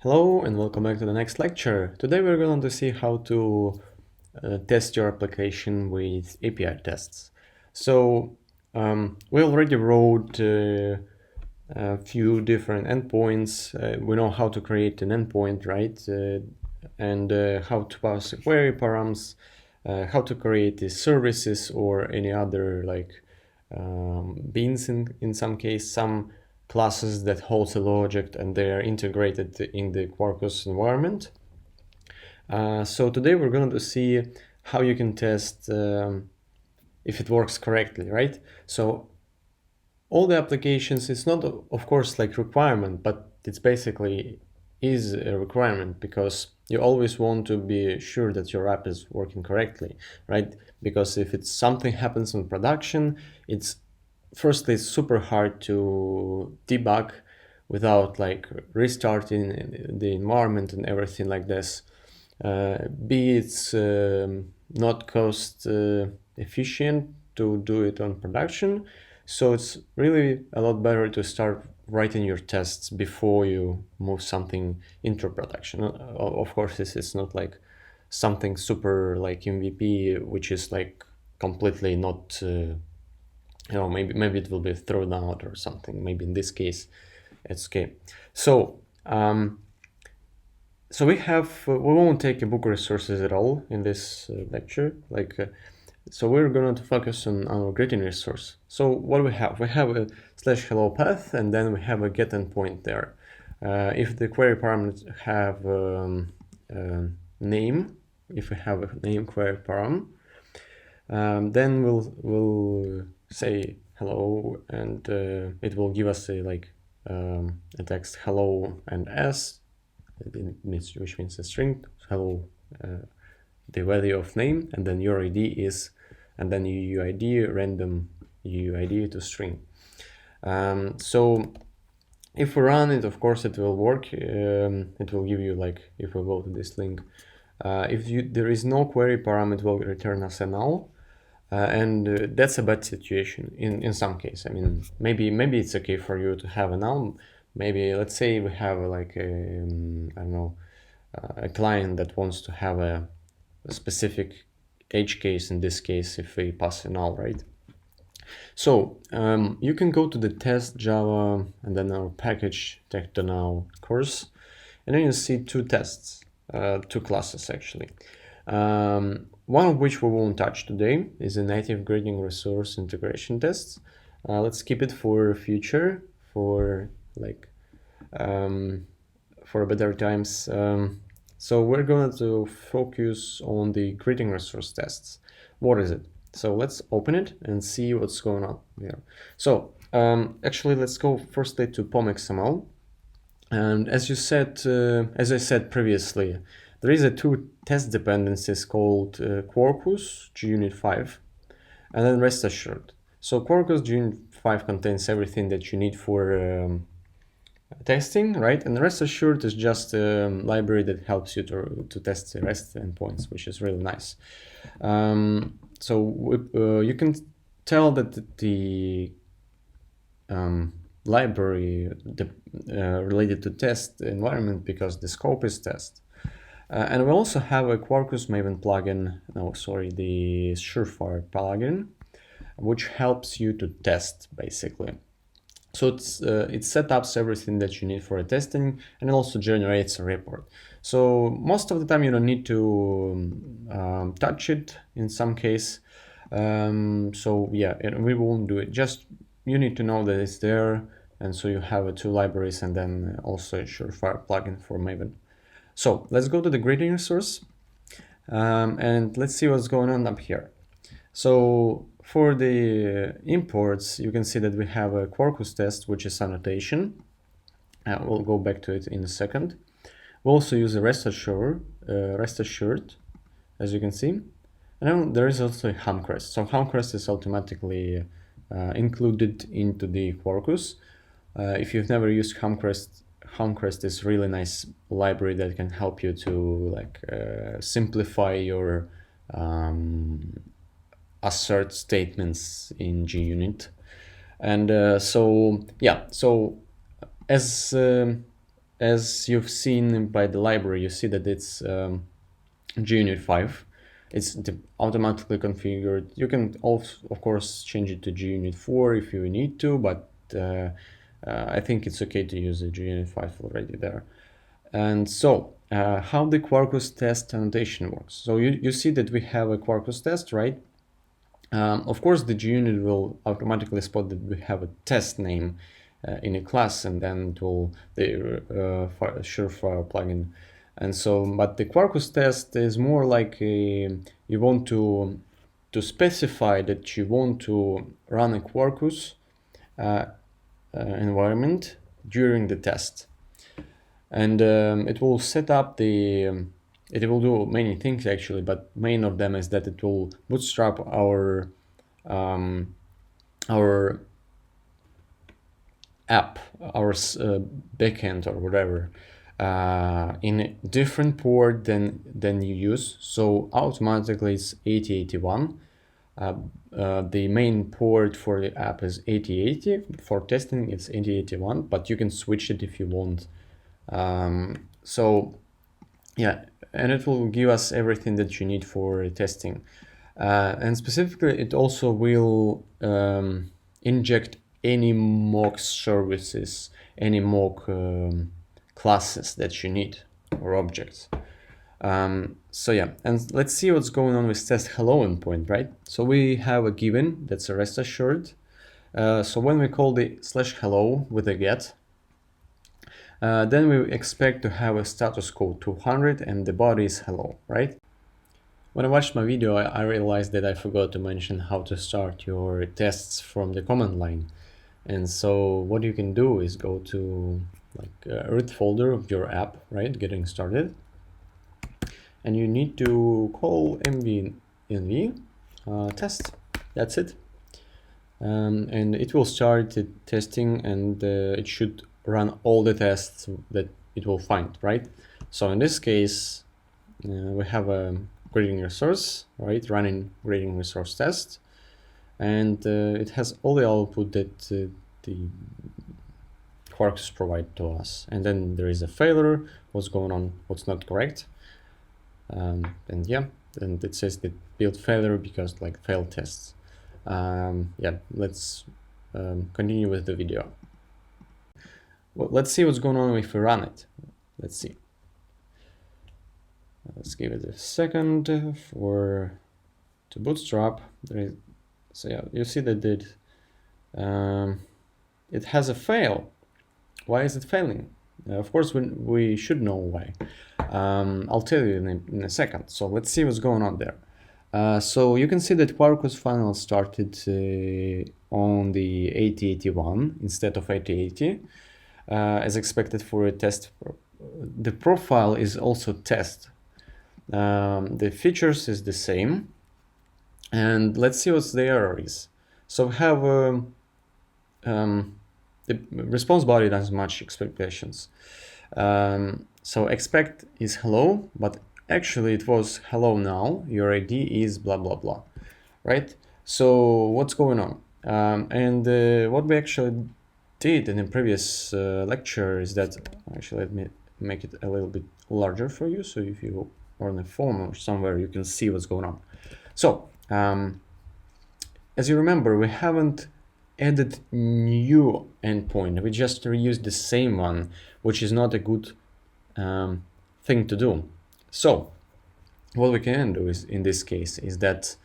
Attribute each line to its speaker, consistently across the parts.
Speaker 1: Hello and welcome back to the next lecture. Today we're going to see how to test your application with API tests. So we already wrote a few different endpoints. We know how to create an endpoint, right? And how to pass query params, how to the services or any other beans in some case, some classes that holds a logic and they are integrated in the Quarkus environment. So today we're going to see how you can test if it works correctly, right? So all the applications, it's not of course like requirement, but it's basically is a requirement because you always want to be sure that your app is working correctly, right? Because if it's something happens in production, it's firstly it's super hard to debug without like restarting the environment and everything like this. B, it's not cost efficient to do it on production. So it's really a lot better to start writing your tests before you move something into production. Of course, this is not like something super like MVP, which is like completely not, maybe it will be thrown out or something. Maybe in this case, it's okay. So, so we won't take book resources at all in this lecture. So we're going to focus on our greeting resource. So what we have a /hello path, and then we have a get endpoint there. If the query parameters have name, if we have a name query param, then we'll say hello, and it will give us a text hello and s, which means a string hello, the value of name, and then your ID is, and then UUID, random UUID to string. So if we run it, of course it will work. It will give you if we go to this link, if there is no query param, it will return us a null. And that's a bad situation in some case. I mean, maybe it's okay for you to have a null. Maybe let's say we have a client that wants to have a specific edge case. In this case, if we pass a null, right? So you can go to the test Java and then our package tech.now course, and then you see two tests, two classes actually. One of which we won't touch today is a native greeting resource integration test. Let's keep it for future, for better times. So we're going to focus on the greeting resource tests. What is it? So let's open it and see what's going on here. So actually, let's go firstly to pom.xml. And as I said previously, there is a two test dependencies called Quarkus JUnit 5 and then rest assured. So Quarkus JUnit 5 contains everything that you need for testing, right? And rest assured is just a library that helps you to test the REST endpoints, which is really nice. You can tell that the library related to test environment because the scope is test. And we also have a Quarkus Maven plugin, the Surefire plugin, which helps you to test basically. So it set up everything that you need for a testing, and it also generates a report. So most of the time you don't need to touch it in some case. So yeah, we won't do it. Just you need to know that it's there, and so you have two libraries and then also a Surefire plugin for Maven. So let's go to the greeting resource and let's see what's going on up here. So for the imports, you can see that we have a Quarkus test, which is annotation. We'll go back to it in a second. We'll also use a rest assured, as you can see. And then there is also a Hamcrest. So Hamcrest is automatically included into the Quarkus. If you've never used Hamcrest is really nice library that can help you to simplify your assert statements in JUnit. And so as as you've seen by the library, you see that it's JUnit 5. It's automatically configured. You can also, of course, change it to JUnit 4 if you need to, but I think it's okay to use a JUnit 5 already there. And so, how the Quarkus test annotation works. So you see that we have a Quarkus test, right? Of course, the JUnit will automatically spot that we have a test name in a class, and then it will the Surefire plugin. And so, but the Quarkus test is more like you want to specify that you want to run a Quarkus environment during the test. And it will set up the, it will do many things actually, but main of them is that it will bootstrap our app, our backend or whatever, in a different port than you use. So automatically it's 8081. The main port for the app is 8080. For testing it's 8081, but you can switch it if you want. So yeah, and it will give us everything that you need for testing. And specifically, it also will inject any mock services, any mock classes that you need or objects. So yeah, and let's see what's going on with test hello endpoint, right? So we have a given that's a rest assured. So when we call the /hello with a get, then we expect to have a status code 200 and the body is hello, right? When I watched my video, I realized that I forgot to mention how to start your tests from the command line. And so what you can do is go to like a root folder of your app, right? Getting started. And you need to call mv test. That's it. And it will start the testing, and it should run all the tests that it will find, right? So in this case, we have a grading resource, right? Running grading resource test, and it has all the output that the Quarkus provide to us. And then there is a failure, what's going on, what's not correct. And yeah, and it says that build failure because like failed tests. Yeah, let's continue with the video. Well, let's see what's going on if we run it. Let's see. Let's give it a second to bootstrap. So yeah, you see that it has a fail. Why is it failing? Of course, we should know why. I'll tell you in a second. So let's see what's going on there. So you can see that Quarkus final started on the 8081 instead of 8080, as expected for a test. The profile is also test. The features is the same, and let's see what the error is. So we have the response body doesn't match expectations. So expect is hello, but actually it was hello now, your ID is blah blah blah, right? So what's going on? And what we actually did in the previous lecture is that, actually let me make it a little bit larger for you, so if you are on a phone or somewhere you can see what's going on. So as you remember, we haven't added new endpoint, we just reused the same one, which is not a good thing to do. So what we can do is, in this case, is that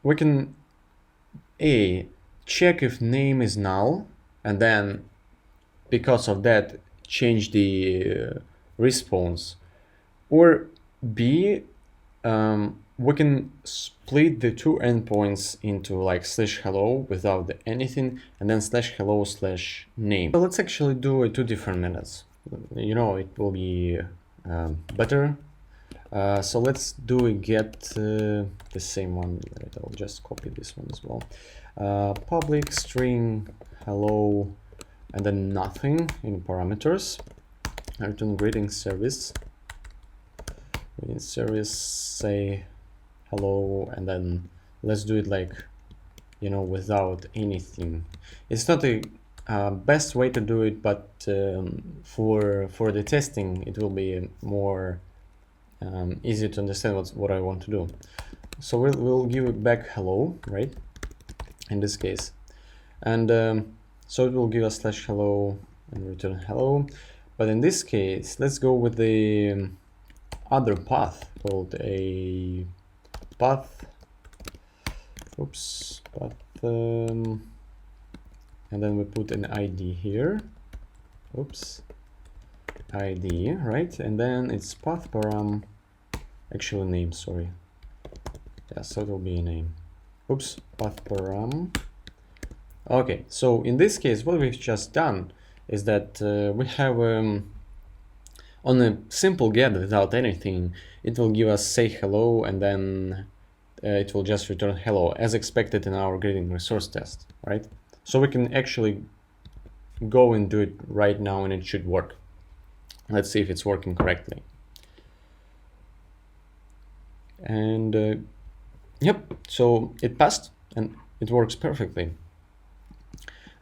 Speaker 1: we can check if name is null, and then because of that change the response, or B, we can split the two endpoints into like /hello without anything, and then /hello/name. So let's actually do two different methods. You know, it will be better. So let's do a get the same one. Right, I'll just copy this one as well. Public string hello, and then nothing in parameters. Return greeting service. Greeting service, say hello, and then let's do it like, you know, without anything. It's not a best way to do it, but for the testing it will be more easy to understand what I want to do. So we'll give it back hello, right, in this case, and so it will give us /hello and return hello. But in this case, let's go with the other path called a path. Oops, path, and then we put an ID here. Oops, ID, right? And then it's path param, actually name, sorry. Yeah, so it will be a name. Oops, path param. Okay, so in this case, what we've just done is that we have on a simple get without anything, it will give us say hello, and then it will just return hello as expected in our greeting resource test, right? So we can actually go and do it right now and it should work. Let's see if it's working correctly. And yep, so it passed and it works perfectly.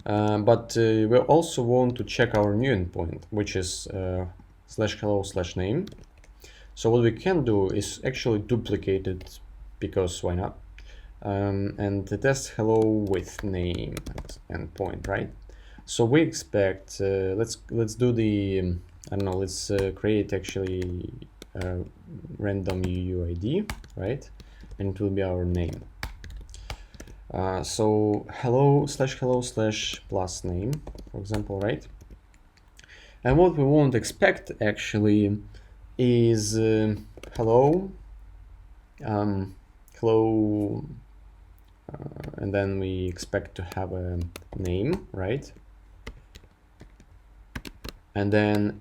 Speaker 1: But we also want to check our new endpoint, which is /hello/name. So what we can do is actually duplicate it, because why not? And test hello with name and endpoint, right? So we expect let's do the I don't know, let's create actually random UUID, right? And it will be our name. So hello/hello/ name, for example, right? And what we won't expect actually is hello, hello, and then we expect to have a name, right? And then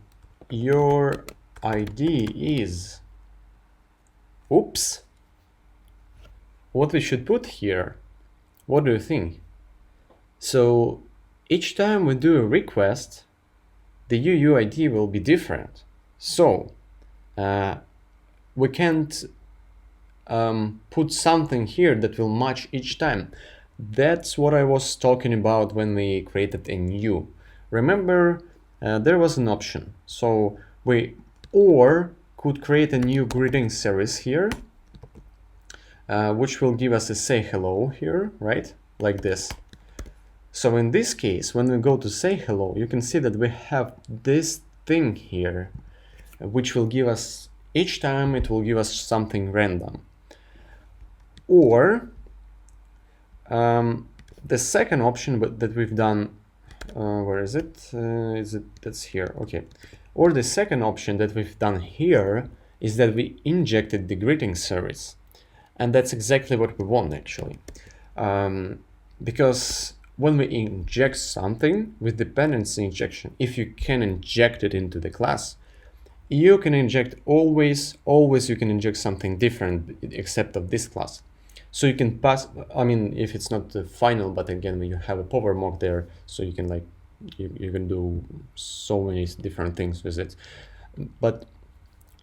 Speaker 1: your ID is, oops, what we should put here? What do you think? So each time we do a request, the UUID will be different. So we can't put something here that will match each time. That's what I was talking about when we created a new. Remember, there was an option. So we could create a new greeting service here, which will give us a say hello here, right? Like this. So in this case, when we go to say hello, you can see that we have this thing here, which will give us, each time it will give us something random. Or the second option that we've done, where is it? That's here, okay. Or the second option that we've done here is that we injected the greeting service. And that's exactly what we want actually. Because when we inject something with dependency injection, if you can inject it into the class, you can inject always you can inject something different except of this class. So you can pass, I mean, if it's not the final, but again, when you have a power mock there, so you can like, you can do so many different things with it. But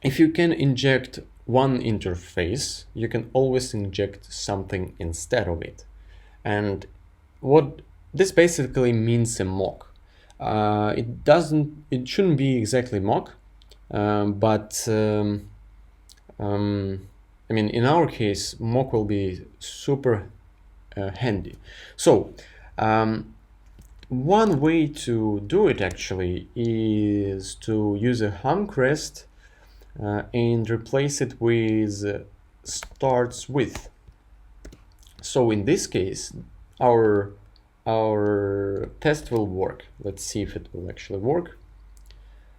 Speaker 1: if you can inject one interface, you can always inject something instead of it. And what this basically means a mock. It shouldn't be exactly mock, but I mean, in our case, mock will be super handy. So one way to do it actually is to use a hum crest and replace it with starts with. So in this case, our test will work. Let's see if it will actually work.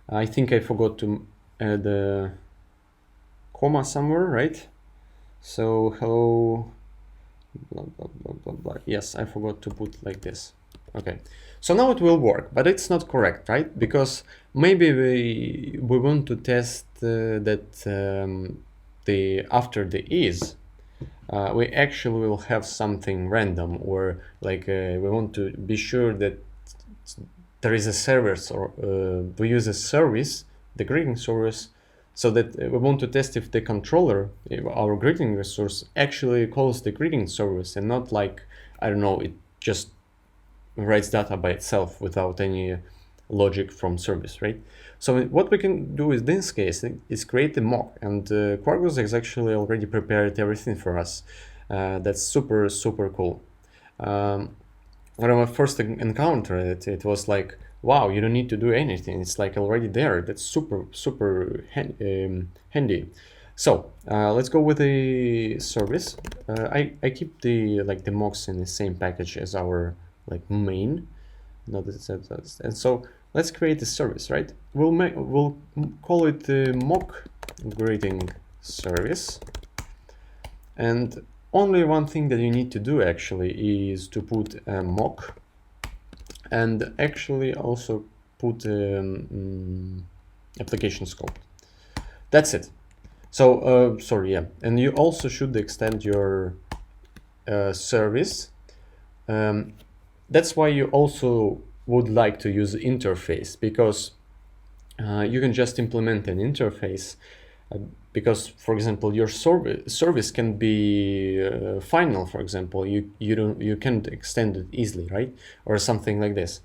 Speaker 1: I think I forgot to add a comma somewhere, right? So hello, blah, blah, blah, blah, blah. Yes, I forgot to put like this. Okay, so now it will work, but it's not correct, right? Because maybe we want to test that after the is, we actually will have something random, or like we want to be sure that there is a service, or we use a service, the greeting service, so that we want to test if the controller, if our greeting resource, actually calls the greeting service, and not like, I don't know, it just writes data by itself without any logic from service, right? So what we can do in this case is create a mock, and Quarkus has actually already prepared everything for us. That's super cool. When I first encountered it, it was like, wow, you don't need to do anything. It's like already there. That's super handy. So let's go with the service. I keep the mocks in the same package as our main. And so let's create a service, right? We'll call it the mock greeting service, and only one thing that you need to do actually is to put a mock, and actually also put application scope. That's it. So sorry, yeah, and you also should extend your service. That's why you also would like to use interface, because you can just implement an interface, because, for example, your service can be final. For example, you can't extend it easily, right? Or something like this.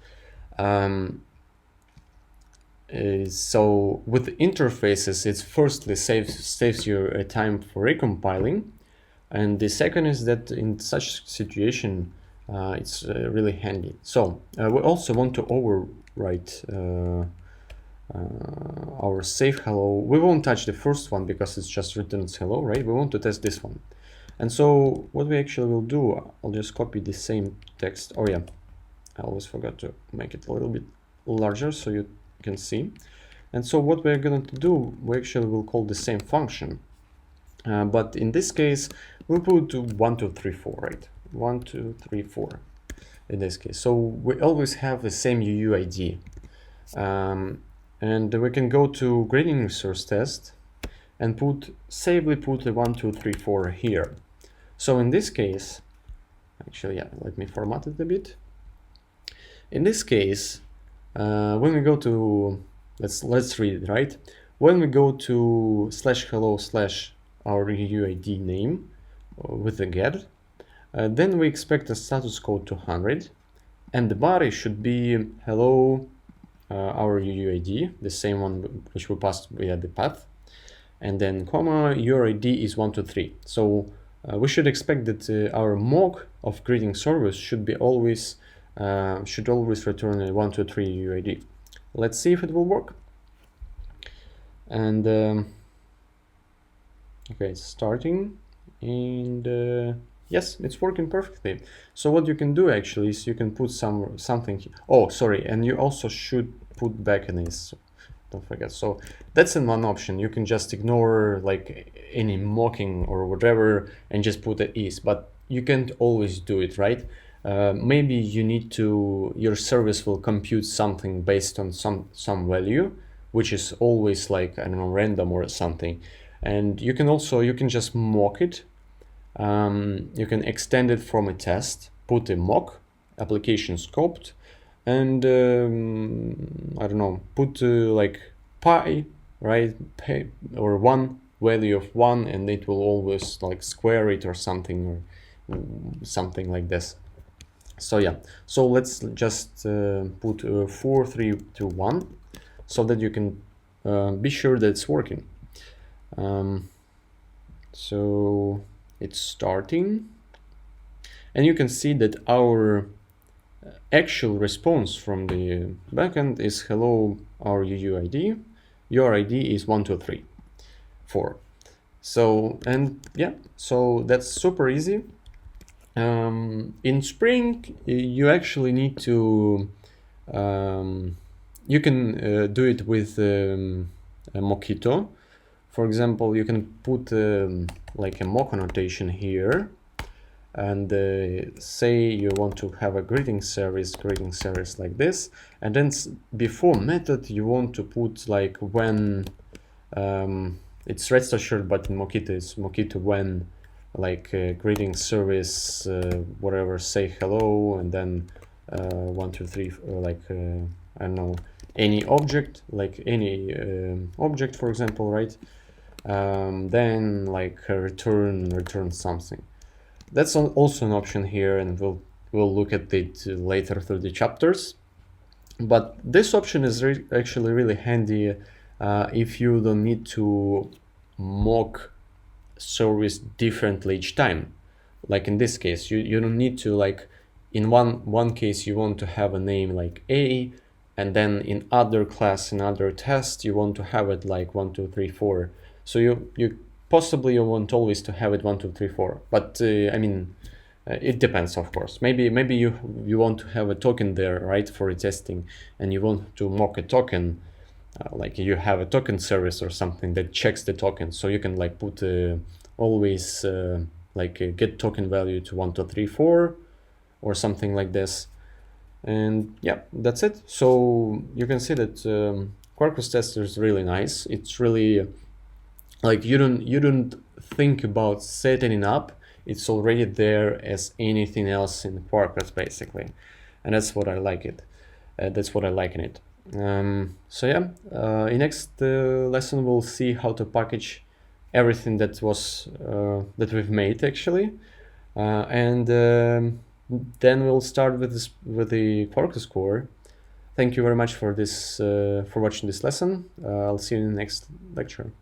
Speaker 1: So with interfaces, it firstly saves you time for recompiling, and the second is that in such situation it's really handy. So we also want to overwrite our save hello. We won't touch the first one because it's just returns hello, right? We want to test this one. And so what we actually will do, I'll just copy the same text. Oh yeah, I always forgot to make it a little bit larger so you can see. And so what we're going to do, we actually will call the same function. But in this case, we'll put 1, 2, 3, 4, right? 1, 2, 3, 4 in this case. So we always have the same UUID. And we can go to grading resource test and safely put the 1, 2, 3, 4 here. So in this case, actually, yeah, let me format it a bit. In this case, when we go to, let's read it, right? When we go to /hello/ our UUID name with the get, then we expect a status code 200, and the body should be hello, our UUID, the same one which we passed via the path, and then comma, your ID is 1, 2, 3. So we should expect that our mock of greeting service should always return a 1, 2, 3 UUID. Let's see if it will work. And okay, it's starting, and yes, it's working perfectly. So what you can do actually is you can put something. Oh, sorry, and you also should put back in this. So don't forget. So that's in one option. You can just ignore like any mocking or whatever and just put the is. But you can't always do it, right? Maybe you need to. Your service will compute something based on some value, which is always like, I don't know, random or something. And you can just mock it. You can extend it from a test, put a mock, application scoped, and I don't know, put like pi, right, or 1, value of 1, and it will always like square it or something like this. So yeah, so let's just put 4, 3, 2, 1, so that you can be sure that it's working. So it's starting, and you can see that our actual response from the backend is hello, our UUID, your ID is 1, 2, 3, 4. So, and yeah, so that's super easy. In Spring, you actually need to, you can do it with Mockito. For example, you can put like a mock annotation here, and say you want to have a greeting service like this, and then before method you want to put like when, it's rest assured, but in Mockito it's Mockito when, like greeting service whatever, say hello, and then 1, 2, 3, like I don't know, any object, like any object, for example, right? Then like return something. That's also an option here, and we'll we'll look at it later through the chapters. But this option is actually really handy if you don't need to mock service differently each time. Like in this case, you don't need to, like, in one case you want to have a name like A, and then in other class, in other test, you want to have it like 1, 2, 3, 4. So you possibly you want always to have it 1, 2, 3, 4. But I mean, it depends, of course. Maybe you want to have a token there, right, for testing, and you want to mock a token, like you have a token service or something that checks the token. So you can like put always like a get token value to 1, 2, 3, 4 or something like this. And yeah, that's it. So you can see that Quarkus tester is really nice. It's really like you don't think about setting it up. It's already there as anything else in Quarkus basically, and that's what I like it. That's what I like in it. So yeah, in next lesson we'll see how to package everything that was that we've made actually, and then we'll start with the Quarkus core. Thank you very much for this for watching this lesson. I'll see you in the next lecture.